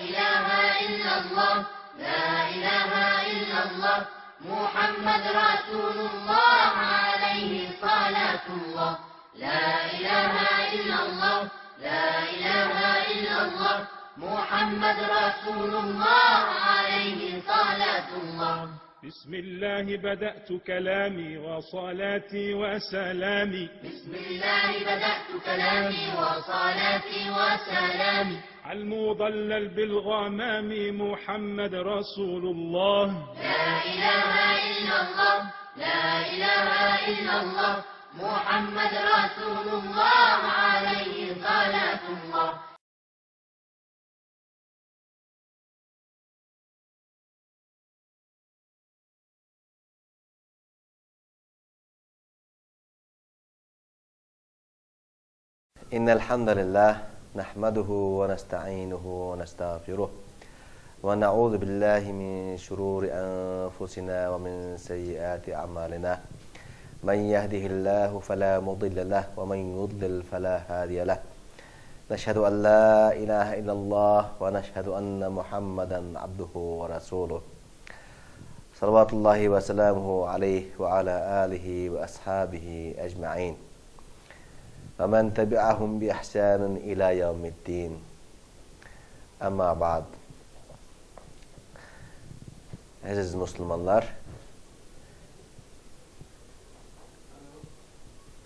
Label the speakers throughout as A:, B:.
A: إله إلا الله لا إله إلا الله محمد رسول الله عليه صلاة الله لا إله إلا الله لا إله إلا الله محمد رسول الله عليه صلاة الله
B: بسم الله بدأت كلامي وصلاتي وسلامي
A: بسم الله بدأت كلامي وصلاتي وسلامي
B: على المضلل بالغمام محمد رسول الله
A: لا إله إلا الله لا إله إلا الله محمد رسول الله عليه صلاة الله
C: إن الحمد لله نحمده ونستعينه ونستغفره ونعوذ بالله من شرور أنفسنا ومن سيئات أعمالنا من يهده الله فلا مضل له ومن يضلل فلا هادي له نشهد أن لا إله إلا الله ونشهد أن محمدا عبده ورسوله صلوات الله وسلامه عليه وعلى آله وأصحابه أجمعين ومن تبعهم بإحسان إلى يوم الدين أما بعد. Aziz Müslümanlar,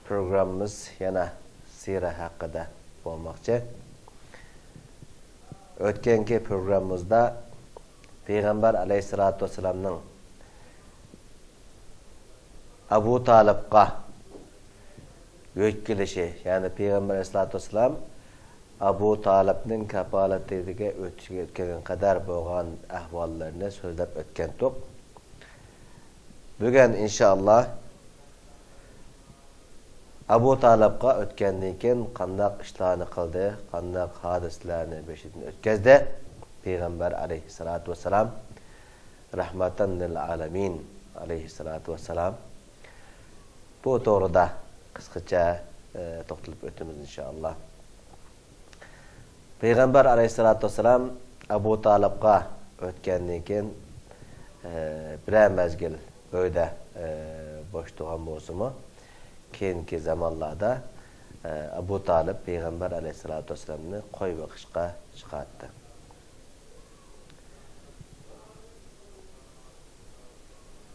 C: programımız yana sira hakkında olmakçı. Ötkenki programımızda Peygamber Aleyhissalatu vesselam'nın Abu Talib'a ötkilişi, yani Peygamber Aleyhissalatu vesselam Abu Talib'nin kapalatiga ötken kadar bolgan ahvallarını sözlep ötkendik. Bugün inşallah Abu Talib'a ötkendan keyin qandaq ishlarni qildi, qandaq hadislarni beshidan ötkazdi. Peygamber Aleyhissalatu vesselam rahmatan lil alamin Aleyhissalatu vesselam bu to'g'rida qisqacha to'xtalib o'tamiz inşallah. Peygamber Aleyhissalatu vesselam Abu Talib'a ötkendan keyin bir mezgil öyle boş turgan bolsa-mı, keyinki zamanlarda Abu Talib Peygamber Aleyhissalatu vesselam'ni qo'y boqishga chiqardi.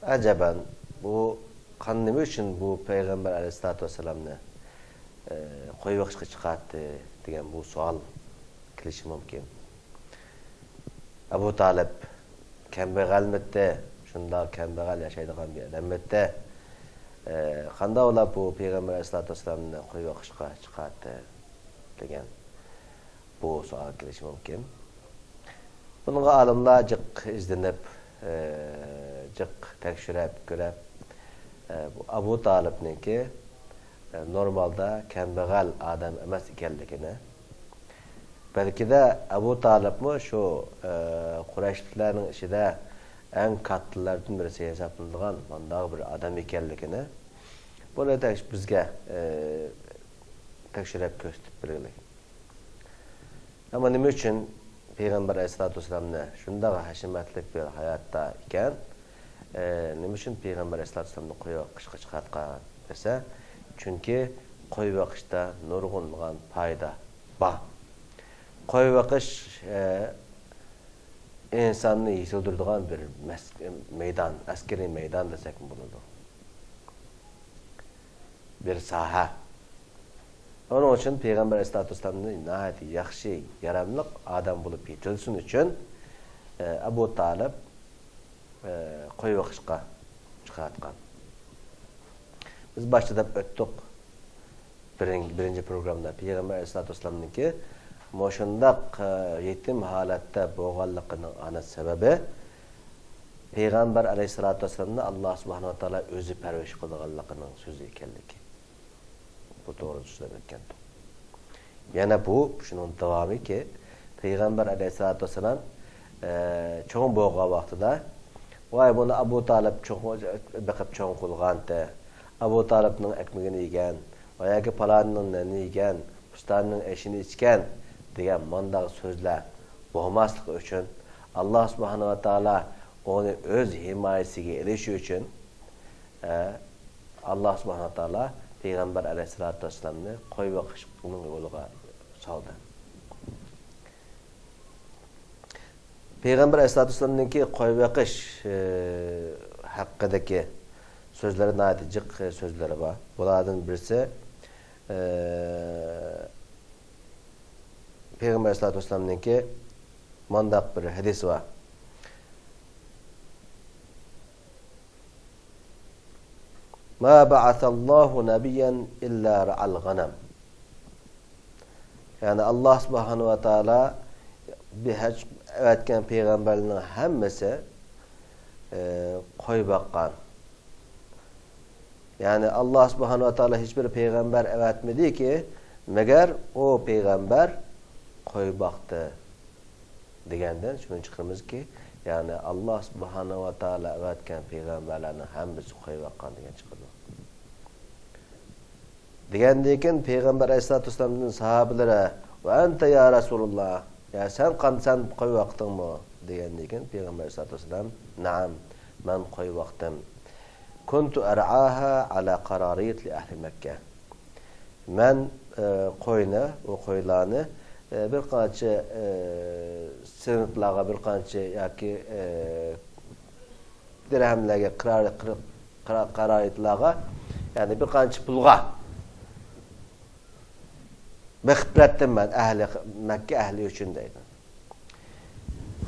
C: Ajaban, bu nima uchun bu Peygamber Aleyhissalatu vesselam'ni qo'y boqishga chiqardi degan bu savol kelishi mumkin. Abu Talib kambag'almidi, shunday kambag'al yashaydigan bir odamdi. Qanday ular bu Peygamber Aleyhissalatu vesselam'ni qo'y boqishga chiqardi degan bu savol kelishi mumkin. Bunga olimlar jiq izlanib, jiq tekshirib ko'rib, bu Abu Talib'ninki normalda kambag'al odam emas ekanligini, belki de Abu Talib'mi şu Qurayshliklarning ichida eng kattalardan birisi hisoblanadigan bunday bir odam ekanligini buni bizga tekshirib ko'rsatib berganlar. Ammo nima uchun Peygamber Aleyhissalatu vesselam'ni shunday hashamatli bir hayotda ekan, nima uchun Peygamber Aleyhissalatu vesselam'ni qo'y boqishga chiqargan desa, chunki qo'y boqishda nurg'ungan foyda bor. Qo'y boqish insonni yetildiradigan bir meydan, askeri meydan desek bo'ladi. Bir saha. Onun için Peygamber Aleyhissalatu vesselam'ni nəhayət yaxshi, yaramlıq adam bo'lib yetilsin uchun Abu Talib qo'y boqishga chiqargan. Biz başladık öttük birinci programda Peygamber Aleyhissalatu vesselam'nınki moşundaq yetim halatda boğallıqının ana sebebi Peygamber Aleyhissalatu vesselam'ni Allah subhanahu wa ta'ala özü perveş qılğanlığının sözü ekanligi. Bu doğru söylep ötkendi. Yana bu şunun davamı ki Peygamber Aleyhissalatu vesselam çoğun boğağı vaxtida vay bunu Abu Talib bakıp çoğun qılğandı. Abu Talib'nin ekmeğini yegen, ayaki palanının neni yegen, ustanın eşini içken degan mandaq sözler boğmaslık için Allah subhanahu ve taala onu öz himayesiga erişi için Allah subhanahu ve taala Peygamber aleyhissalatu vesselam'ni qo'y boqish yo'liga soldi. Peygamber aleyhissalatu vesselam'ninki qo'y boqish haqidagi sözleri natijiq sözleri var. Bulardan birisi Peygamber aleyhissalatu vesselam'ninki mandaq bir hadis var. Ma ba'athallahu nabiyyan illa ra'al ghanam. Yani Allah subhanahu ve taala bir etken peygamberlerin hemmesi qo'y boqqan. Yani Allah subhanahu ve taala hiçbir peygamber evetmedi ki meğer o peygamber qo'y boqdi degenden şunu çıkırmız ki yani Allah subhanahu ve taala evetken peygamberlerin hemmesi qo'y boqqan degan çıkırdı. Degendeyken Peygamber Aleyhissalatu vesselam'ın sahabeleri ve ente ya Resulullah ya sen qo'y boqding mı degendeyken Peygamber Aleyhissalatu vesselam naam ben qo'y boqdim. Kuntu ar'aha ala qararit li ahli Mekke. Men qo'yni, o qo'ylarni bir qancha sınıflarga bir qancha yoki dirhamlarga qararitlarga yani bir qancha pulga bekbrettim ben Mekke ehli üçün deydi.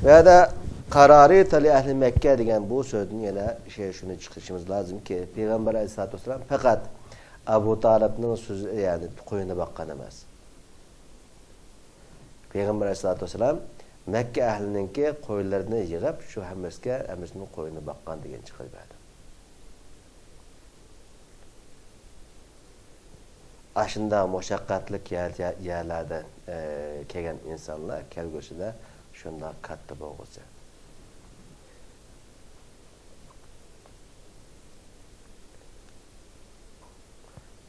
C: Ve da qararit li ahli Mekke degan bu sözün yana şunu çıkışımız lazım ki Peygamber Aleyhissalatu vesselam fakat Abu Talib'nin sözü yani qo'yini boqqan emas. Peygamber Aleyhissalatu vesselam Mekke ehlininki qo'ylarini yig'ib shu hammasini qo'yini boqqan degan chiqib berdi. Aşında mushaqqatlik yerlerden kelgan insanlar kelgusida shunda katta bo'lsa.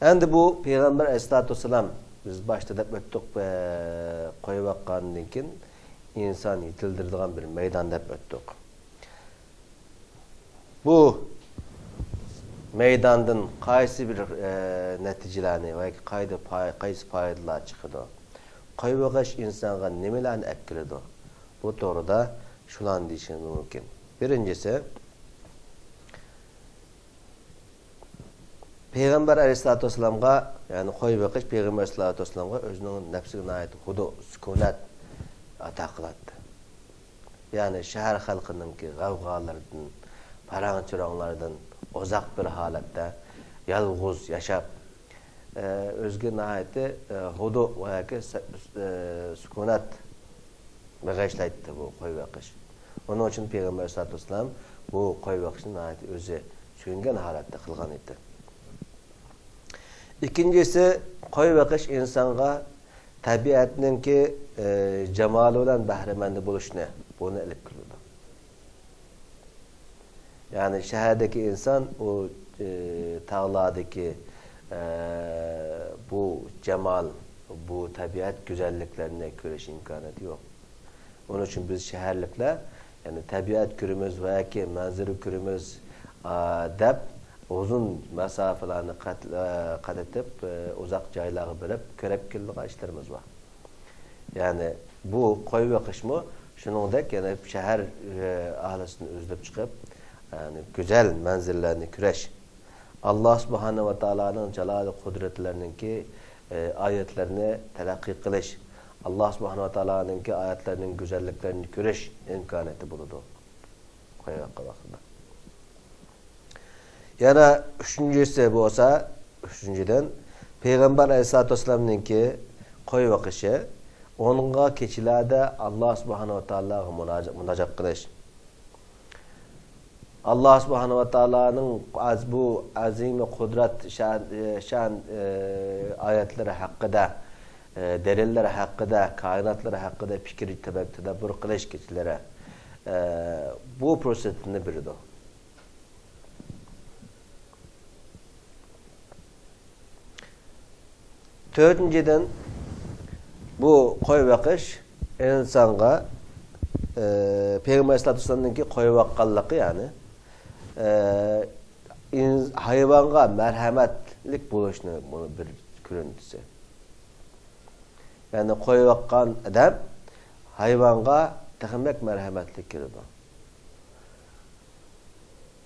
C: Endi bu Peygamber Aleyhissalatu vesselam biz başta deb o'tdik qo'y boqqandan keyin inson yetildiradigan bir maydon deb o'tdik. Bu meydandan qaysi bir natijalarni va qaysi foydalar chiqadi? Qo'y boqish insonga nimalarni akiladi? Bu to'g'rida shularni deyishimiz mumkin. Birinchisi Peygamber Aleyhissalatu vesselam'ga yani qo'y boqish Peygamber Aleyhissalatu vesselam'ga o'zining nafsiga ait hudu, sukunat ata qiladi. Yani shahar xalqininki g'avg'olardan, paranchiroqlardan uzak bir halatda yalğuz yaşap özgü nihayeti hudu ve sükunat bağışlaydı bu qo'y boqish. Onun için Peygamber Aleyhissalatu vesselam bu qo'y boqishni nihayeti o'zi suyungan halatda qilgan edi. İkincisi qo'y boqish insonga tabiatninki jamoli bilan bahramand bo'lishni buni ilib keladi. Yani şehirdeki insan o tağlardaki bu cemal, bu tabiat güzelliklerine göreş imkanı yok. Onun için biz şehirlikler yani tabiat kürümüz veya ki manzara kürümüz deb uzun mesafelerini kat edip uzak joylarga bilip körep kelgan işlerimiz var. Yani bu qo'y boqish mı? Shuningdek yani shahar ahlisini o'zlab chiqib yani güzel menzillerini küreş. Allah subhanahu ve taala'nın celal kudretlerininki ayetlerini telakki kılış. Allah subhanahu ve taala'nınki ayetlerinin güzelliklerini küreş imkaniyeti buludu. Qo'y boqqanda. Yana üçüncüsü bu olsa, üçüncüden Peygamber Aleyhissalatu vesselam'ninki qo'y boqishi onunla keçilerde Allah subhanahu ve taala'ga munacat kılış. Allah subhanahu ve taala'nın bu azim ve kudret şan ayetleri hakkında, delilleri hakkında, kainatları hakkında fikir tebekte bir kılış keçilere bu prosesini bildi. Dördüncüden bu qo'y boqish insonga Peygamber Aleyhisselam'ınki koyuvaqqanlıqı yani hayvanga merhametlik buluşunu bunu bir görüntüsü. Yani koyuvaqqan adam hayvanga texmek merhametlik kirdi.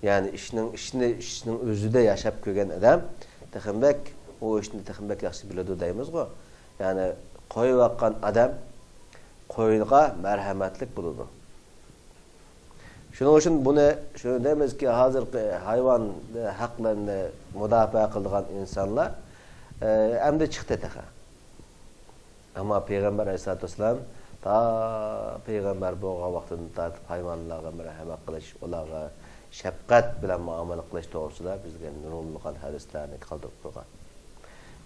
C: Yani işinin özüde yaşap kögen adam texmek o işini texmek yaxşı biladi deymiz go. Yani koyuvaqqan adam koyunga merhametlik buludu. Şunun için bunu şöyle demiz ki hazır hayvan haklarını müdafaa kıldıgan insanlar hem de çıktı teha. Ama Peygamber Aleyhisselatü Vesselam ta Peygamber boğa vaktini tartıp hayvanlarga merhamet kılış, onlarga şefkat bilen muamele kılış doğrusunda bizge nurulluğun hadislerini kaldırıp koygan.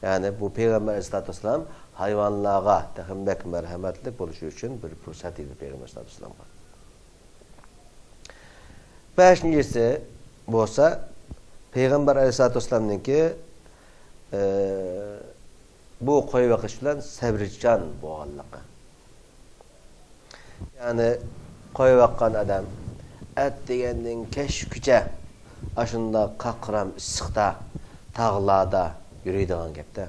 C: Yani bu Peygamber Aleyhisselatü Vesselam hayvanlarga texmek merhametlik buluşu için bir fırsat idi Peygamber Aleyhisselatü Vesselam'a. Beşincisi bolsa Peygamber Aleyhisselatü Vesselam'ınki bu koyu vakış bilen sabrıcan boğanlığı. Yani koyu vakkan adam et degenden keş küçe aşında kakıram ıssıqda tağlarda yürüydiğen gepte.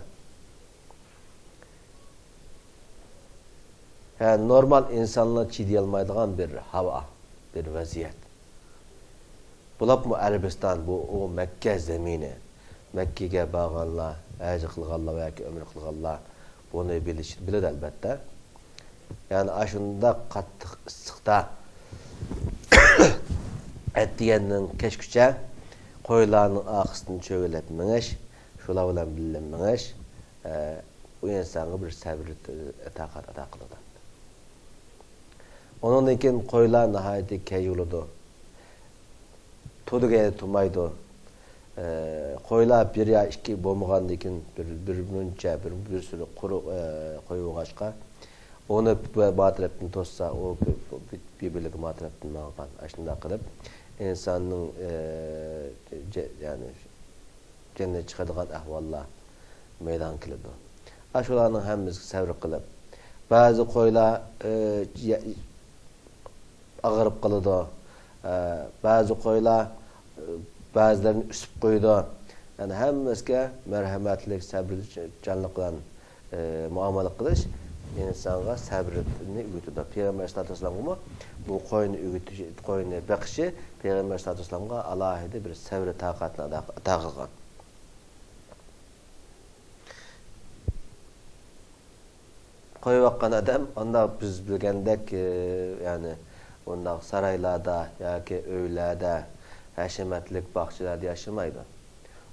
C: Yani normal insanlar çiğdiyelmaydiğen bir hava, bir vaziyet. Bulap mı Arabistan bu o Mekke zemini, Mekke'ye bağlanlar, hacı kılganlar veya ki ömür kılganlar bunu bilir elbette. Yani aşında kattık ıssıqda et diyenin keşküçe koyularının ağısını çöğületmemiş, şula bilen bilinmemiş, bu insanı bir sabır takat ata kılıdı. Onun için koyular nihayeti keyuludu. Tuduge tumaydı. Koyular bir ya iki bomğandan için bir münçe bir sürü kuru koyu ağaçka onu batırıptın tossa o birbirlik batırıptın algan aşında kılıp insanın yani cennet çıkardıgan ahvalla meydan kıldı. Aşularının hemmisi sabır kılıp bazı koyular ağırıp kılıdı. Bazı koyular bazılarını üsüp koydu. Yani hemmesine merhametlik, sabrıcanlıkla muamele kılış insana sabrını ügütüdü. Peygamber Aleyhisselatü Vesselam'a bu koyunu bakışı Peygamber Aleyhisselatü Vesselam'a alahide bir sabrı takatına takılgan. Koyu vakkan adam onda biz bilgendek yani onda saraylarda yoki öylerde haşemetlik bahçelerde yaşamaydı.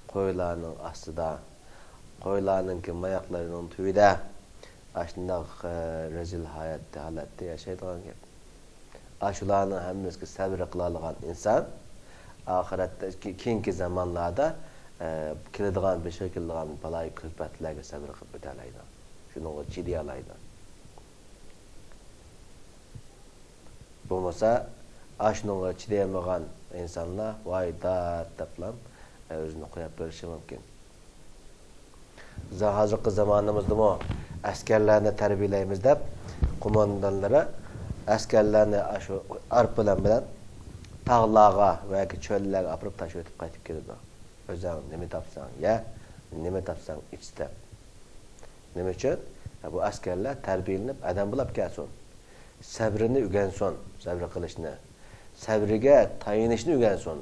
C: Koyularının aslında koyularınki mayaklarının tüyde aşında rezil hayatta yaşaydıgan gep. Aşularının hemmesi sabır kılalıgan insan ahirette keyinki zamanlarda kiladigan bir şekilde balay külfetlerge sabır kılıp ötelaydı. Şunu ciddi alaydı. Bulmasa aşnığa çideyemegen insanlar vay da taplam özünü koyup berişi mümkün. Hazırkı zamanımızda mı askerlerini terbiyeleyimiz dep kumandanlara askerlerini aşı arp bilen tağlağa veya ki çöllerge apırıp taşı ötüp qaytıp geldi. Özün neme tapsan ya, neme tapsan içte. Neme için? Bu askerler terbiyelenip adam bulup gelsin. Sabrını ügenson, sabr kılışını. Sabriga tayinishni ügenson.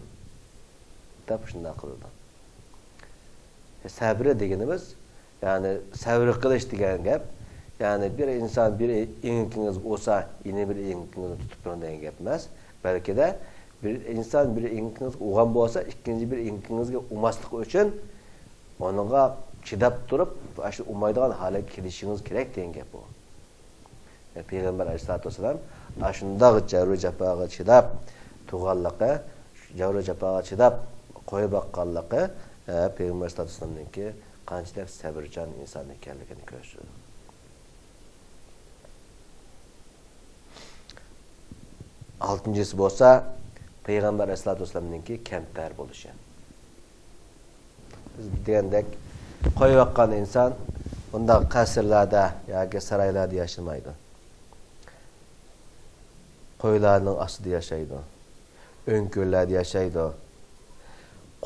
C: Dep shunday qildi. Sabr deganimiz, yani sabr qilish degan gap, yani bir inson bir ingingiz bo'lsa, yine bir ingingizni tutib turadigan gap emas. Balki de bir inson bir ingingiz uğan bo'lsa, ikkinchi bir ingingizga umaslik uchun onunga chidab turib, shu umaydigan holatga kelishingiz kerak degan gap bu. Peygamber Aleyhisselatü Vesselam aşındağı cevru cepağı çidap tuğallıqı, cevru cepağı çidap koyu baqqallıqı Peygamber Aleyhisselatü Vesselam'ınki qanchalik sabırcan insan ekanligini ko'rsatadi. Altıncısı bo'lsa Peygamber Aleyhisselatü Vesselam'ınki kemtar bo'lishi. Biz degandek koyu baqqan insan unda qasrlarda yoki saraylarda yaşamaydi. qo'ylarning ostida yashaydi. Önkörlarda yashaydi.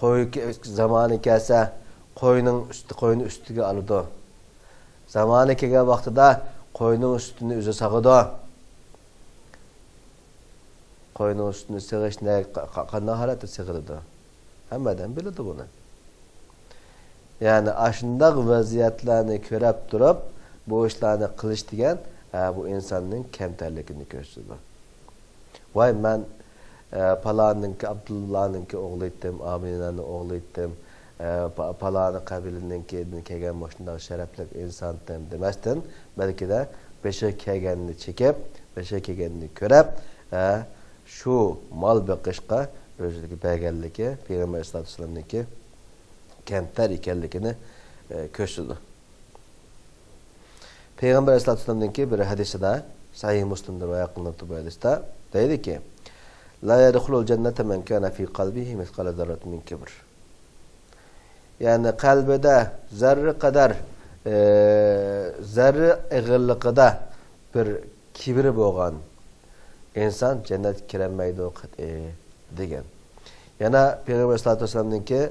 C: Qo'y zamoni kelsa, qo'yni ustiga oladi. Zamoni kelgan vaqtida qo'yning ustini o'zi sag'idi. Qo'yning ustini sig'ishni qanday holatda sig'iladi? Hammadan biladi buni. Ya'ni ashundaq vaziyatlarni ko'rib turib, bu ishlarni qilish degan bu insonning kamtarligini ko'rsatadi. Voy men Pala'nınki, Abdullah'nınki oğlu ettim, Amina'nın oğlu ettim, Pala'nın kabilininki kelgen başında şereflik insan demezden, belki de beşe kelgenini çekip, beşe kelgenini körep, şu mal bakışka özlük belgelliki, Peygamber Aleyhisselam'nınki kemter ikenlikini köşüdü. Peygamber Aleyhisselam'nınki bir hadisi de, Sahih Müslim'de ve yakınlıkta bu hadiste, dedi ki, La yedhulul cennete men kana fi kalbihi miskale zerret min kibr. Yani kalbide zerre kadar zerre eğillikide bir kibri boğan insan cennet kiremeydi o degen. Yana Peygamber sallallahu aleyhi ve sellem'ninki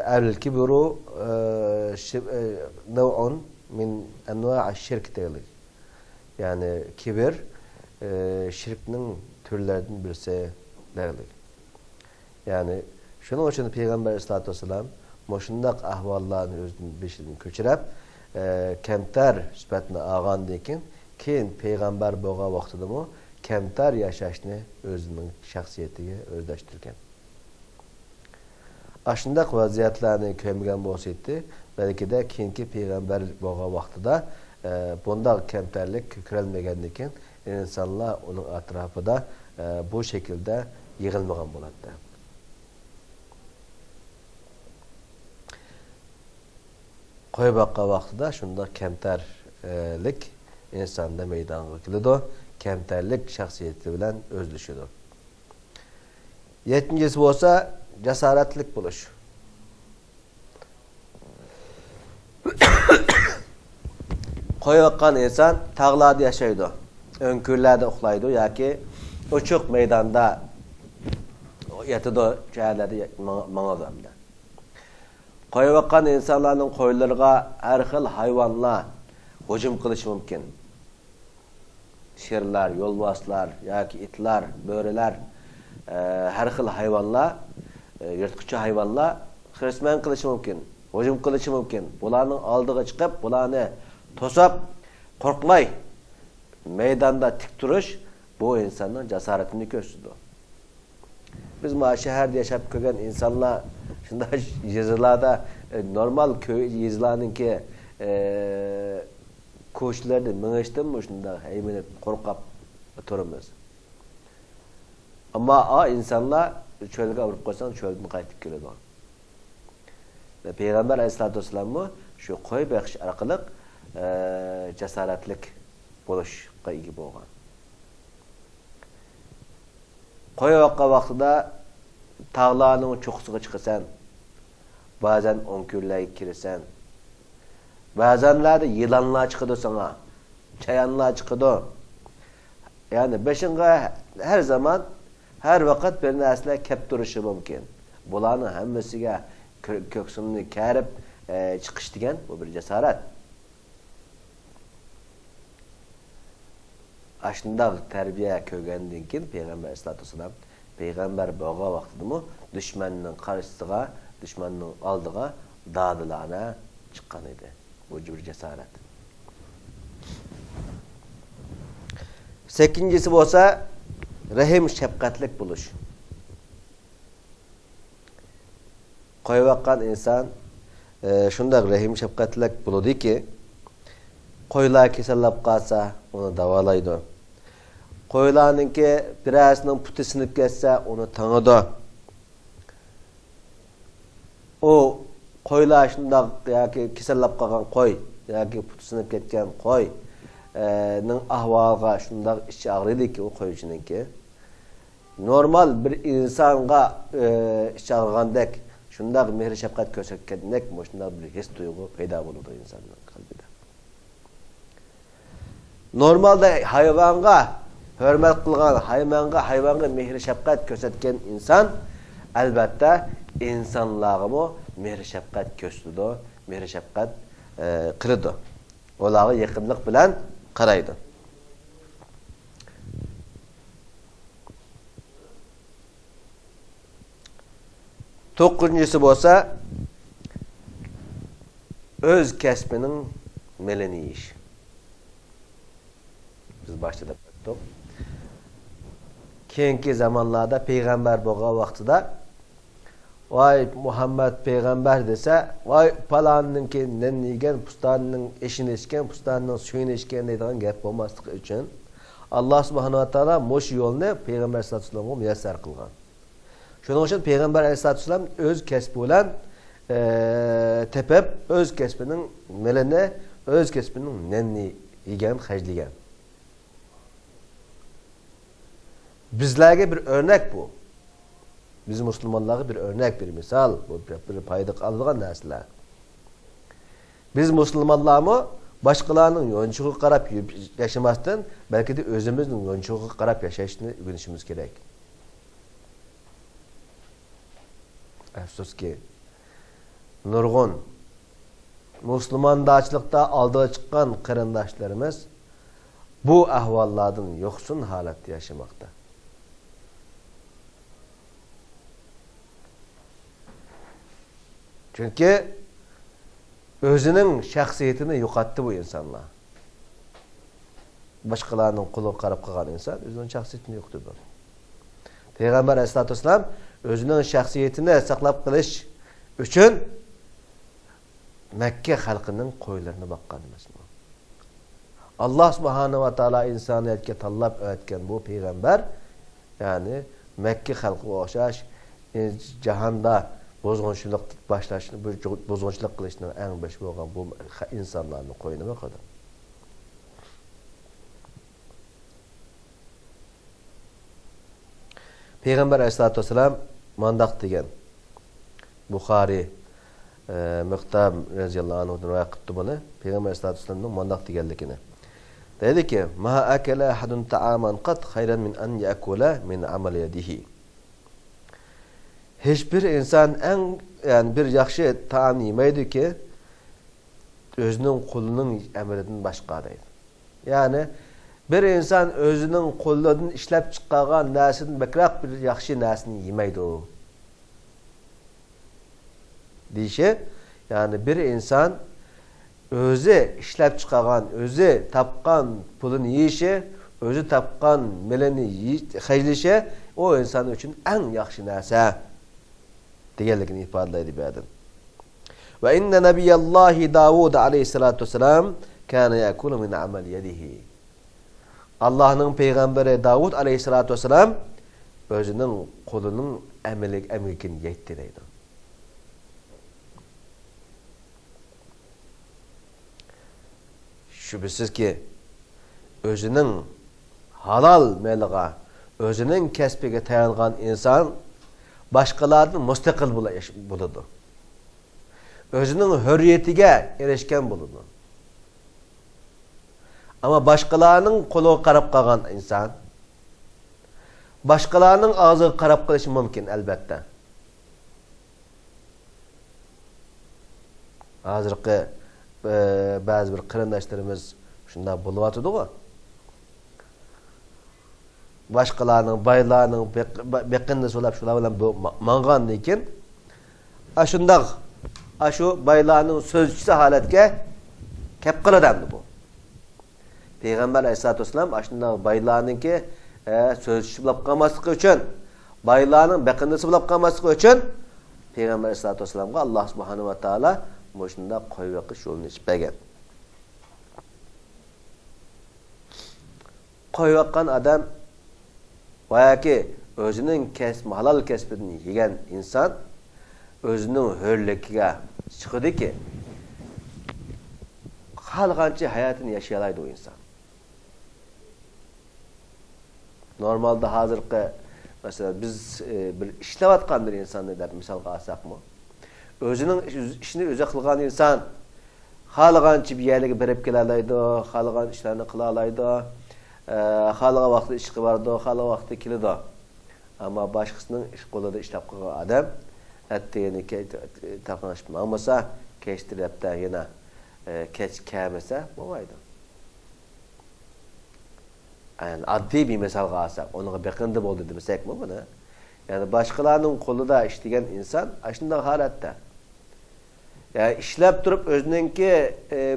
C: el kibru nev'un min enva'a şirk deyildi. Yani kibir şirknin türlerden birisi derler. Yani şunun için Peygamber Aleyhisselatü Vesselam moşundak ahvallarını özünün beşini köçürep kemter sübetine ağandayken keyin Peygamber boğa vaxtıda mı kemter yaşaşını özünün şahsiyetiga özleştirgen. Aşındak vaziyatlarını kömgen bolsaydı belki de keyinki Peygamber boğa vaxtıda bunda kemterlik kökürelmegendeyken insanlar onun etrafında bu şekilde yığılmagan boladı. Qo'y boqqa vaqtida shunda kemterlik insonda meydonga keladi. Kemterlik shaxsiyati bilan o'zlashadi. 7-inchisi bo'lsa jasoratlik bo'lish. Qo'y boqqan inson tog'larda yashaydi. Önkürlerde uxlaydi yoki ochiq maydonda yatadi, joylarda mangazamda. Qo'y boqqan insonlarning qo'ylariga har xil hayvonlar hujum qilishi mumkin. Sherlar, yo'lboslar yoki itlar, bo'rilar, har xil hayvonlar, yirtqichi hayvonlar xisman qilishi mumkin, hujum qilishi mumkin. Bularning oldiga chiqib, bularni to'sab, qo'rqmay meydanda tik duruş bu insanın cesaretini gösteriyor. Biz şehirde yaşayıp kögen insanlar şimdi yazılarda normal köy yazılarınki koşularda mıngıştım mı şunda hemen korkap oturumuz. Ama insanlar çölge vurup koysan çölden kaytıp geliyor. Ve Peygamber Aleyhisselatü Vesselam'ı şu qo'y bakış arkalık cesaretlik bo'lishga ega bo'lgan. Qo'y boqqa vaqtida tog'larning cho'qqisiga chiqasan, ba'zan o'nkurlarga kirasan. Ba'zanlarda yılanlar chiqadi sana, chayanlar chiqadi. Yani beshinga her zaman, her vaqt bir narsa kelib turishi mumkin. Bularning hammasiga ko'ksimni karib chiqish degan bu bir jasorat. Aşındaq tərbiyə kögəndən keyin Peyğəmbər Sallallahu əleyhi və səlləm Peyğəmbər boğa vaxtında mı düşmanın qarşısına, düşmanın aldığa dağdılarına çıxan idi. Bu bir cəsarət. 8-incisi bolsa rəhim şəfqətlik buluş. Qo'y boqqan inson shundaq rəhim şəfqətlik buludu ki qo'ylar kasallab qolsa uni davolaydi. Qo'ylarninki birasining puti sinib ketsa uni tangidi. O qo'ylar shundaq yoki kasallab qolgan qo'y yoki puti sinib ketgan qo'y ning ahvoliga shundaq ichi og'riydiki u qo'y uchininki normal bir insonga ichi og'rigandek shundaq mehr shafqat ko'rsatgandek shundaq bir his tuyg'u paydo bo'ladi insonning qalbida. Normalde hayvanga hürmet kılgan hayvanga mehri şefkat gösterken insan elbette insanlığa mı mehri şefkat gösterdi, mehri şefkat kırdı. Olağı yakınlık bilen karaydı. Dokuzuncusu olsa öz kesbinin meleni iş. Biz başta da baktık. Keyinki zamanlarda peygamber boğa vaxtida vay Muhammed peygamber dese vay palanınki nenigen pustanının eşini içken pustanının suyunu içken deydiğin gap olmaslık için Allah subhanahu wa ta'ala moş yolunu peygamber sallallahu aleyhi ve sellem'e müyesser kılgan. Şunun için peygamber aleyhissalatu vesselam öz kesbi olan tepep öz kesbinin melene öz kesbinin nenni yigen hacligen. Bizlerge bir örnek bu. Biz Müslümanlara bir örnek, bir misal, bir paydık aldıgan nesler. Biz Müslümanlar mı başkalarının yönçüğü qarap yaşamasdan belki de özümüzün yönçüğü qarap yaşayışını öğrenişimiz gerek. Afsus ki nurgun Müslümandaçılıkta aldığı çıkan kırındaşlarımız bu ahvallardan yoksun halatda yaşamakta. Çünkü özünün şahsiyetini yo'qotdi bu insanlar. Başkalarının kulu qarab qalgan insan özünün şahsiyetini yo'qotdi. Peygamber Aleyhissalatu vesselam özünün şahsiyetini saqlab qilish uchun Mekke xalqining qo'ylarini baqqan emasmi? Allah subhanahu va taolo insoniyatga tanlab o'tgan bu payg'ambar, ya'ni Mekke xalqiga o'xshash jahonda bozg'unchilik boshlashni, bozg'unchilik qilishni eng bosh bo'lgan bu insonlarning qo'yini baqqadi. Peygamber Aleyhissalatu vesselam mandaq degan Buxoriy Muhtam radhiyallahu anhu'dan rivoyat qildi buni. Peygamber Aleyhissalatu vesselamning mandaq deganligini. Dedi ki: "Ma akala ahadun ta'aman qat khayran min an yakula min amal yadihi." Hiçbir insan yani bir yaxshi taam yemaydi ki özünün qulunun emrinden başqa deydi. Yani bir insan özünün qo'llaridan ishlab chiqqan narsadan bakroq bir yaxshi narsani yemaydi o. Deyişi, yani bir insan özü ishlab chiqqan, özü tapqan pulunu yeyişi, özü tapqan meleni hajlishi o insan uchun eng yaxshi narsa deganligini ifodalaydi bu adam. Ve inne nabiyallahi Davud aleyhissalatu vesselam kana yakulu min amal yadihi. Allah'ın peygamberi Davud aleyhissalatu vesselam özünün kolunun emekini yetti deydi. Şüphesiz ki özünün halal meliga, özünün kesbiga tayangan insan başkalarının müstakil buludu. Özünün hürriyetiga erişken buludu. Ama başkalarının kolu qarab qalgan insan, başkalarının ağzı qarab qilishi mümkün elbette. Hazırki bazı bir qarindoshlarimiz shunda bo'lyapti-ku. Başkalarının, baylarının beqinni so'lab shular bilan mangandan keyin ashundaq ashu baylarning so'zchisi holatga kelib qoladi bu. Peygamber Aleyhissalatu vesselam aslında baylarınki sözcüsü bulab qalmasligi uchun, baylarning beqindisi bulab qalmasligi uchun Peygamber Aleyhissalatu vesselamga Allah subhanahu va taolo shunda qo'yib yoqish yo'lini ochib bergan. Qo'yib yoqqan odam vayaki o'zining halal kasbini yegan inson o'zining hurligiga chiqadiki, xalqancha hayotini yaşayalaydı o insan. Normalde hazırki mesela biz bir işlevatkan bir insan ne der misal alsak mı? Özünün işini öze kılgan insan xalqancha bir yerlere berip kelalaydı, xalqan işlerini kılalaydı. Xalqa vaqtida ishqi bardi, xalqa vaqtida keladi. Ammo boshqasining ish qo'lida ishlab qolgan odam atteni taqinishib bo'lmasa, kechtiribda yana kech kelmasa bo'lmaydi. Yani addiy bir misalga alsak, onun beqindi bo'ldi demasakmi buni? Yani boshqalarning qo'lida ishlagan inson shunday holatda. Yani ishlab turib o'zininki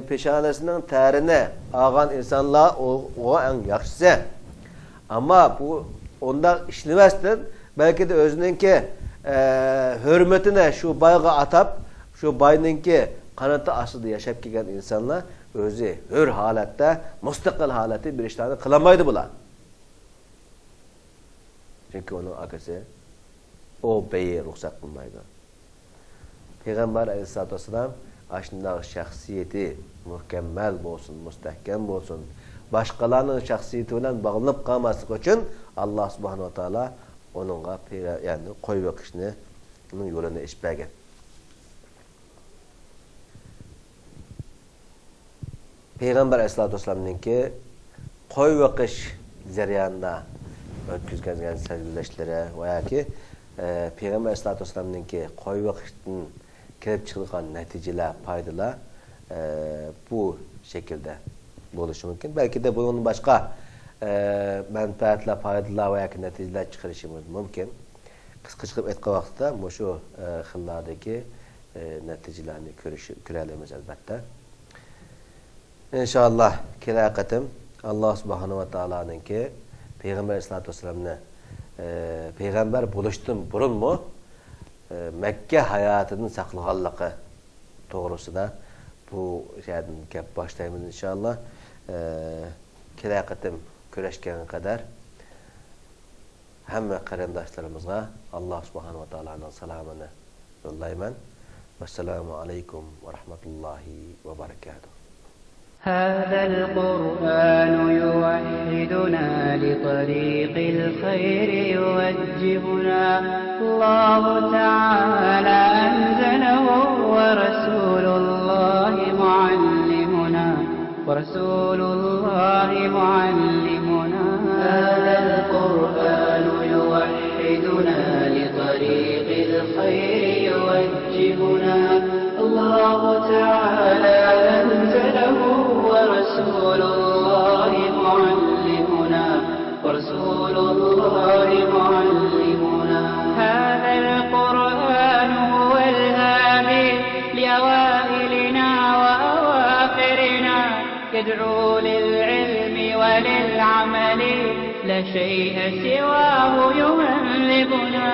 C: peshonasining tarini olgan insonlar o eng yaxshisi. Ammo bu onda ishlamasdan balki de o'zininki hurmatini shu boyga atab, shu boyninki qanoti ostida yashab kelgan insonlar o'zi hur holatda, mustaqil holatda bir ishlarni qilmaydi bular. Chunki uning akasi o beyi ruxsat qilmaydi. Peygamber Aleyhisselatü Vesselam aşındağı şahsiyeti muhkemmel olsun, müstehkem olsun. Başkalarının şahsiyeti bilen bağlanıp kalması için Allah Subhanahu wa Taala onunla yani koy bakışını onun yolunu işbergen. Peygamber Aleyhisselatü Vesselam'ın ki koy bakış zeryanında ötküzgen sözleşlere veya ki Peygamber Aleyhisselatü Vesselam'ın ki koy bakışın kelip çıkılan neticeler, paydalar bu şekilde oluşu mümkün. Belki de bunun başka menfaatler, paydalar veya neticeler çıkarışımız mümkün. Kısa çıkıp etki vakitte şu hıllardaki neticelerini görebiliriz elbette. İnşallah kirakatim Allah Subhanahu wa Ta'ala'nın ki Peygamber Aleyhisselatü Vesselam'ın Peygamber buluştun burun mu? Mekke hayatının saklığallığı doğrusunda bu şeyden gap başlayımız inşallah. Kirakatim köreşken kadar hem karindaşlarımıza Allah Subhanahu wa Ta'ala'nın selamını yollayman. Vesselamu aleyküm ve rahmetullahi ve berekatuhu.
D: هذا القرآن يوحدنا لطريق الخير يوجهنا الله تعالى أنزله ورسول الله معلمنا هذا القرآن يوحدنا لطريق الخير يوجهنا الله تعالى أنزله ورسول الله معلمنا هذا القرآن هو الهادي لأوائلنا وأواخرنا يدعو للعلم وللعمل لا شيء سواه يهذبنا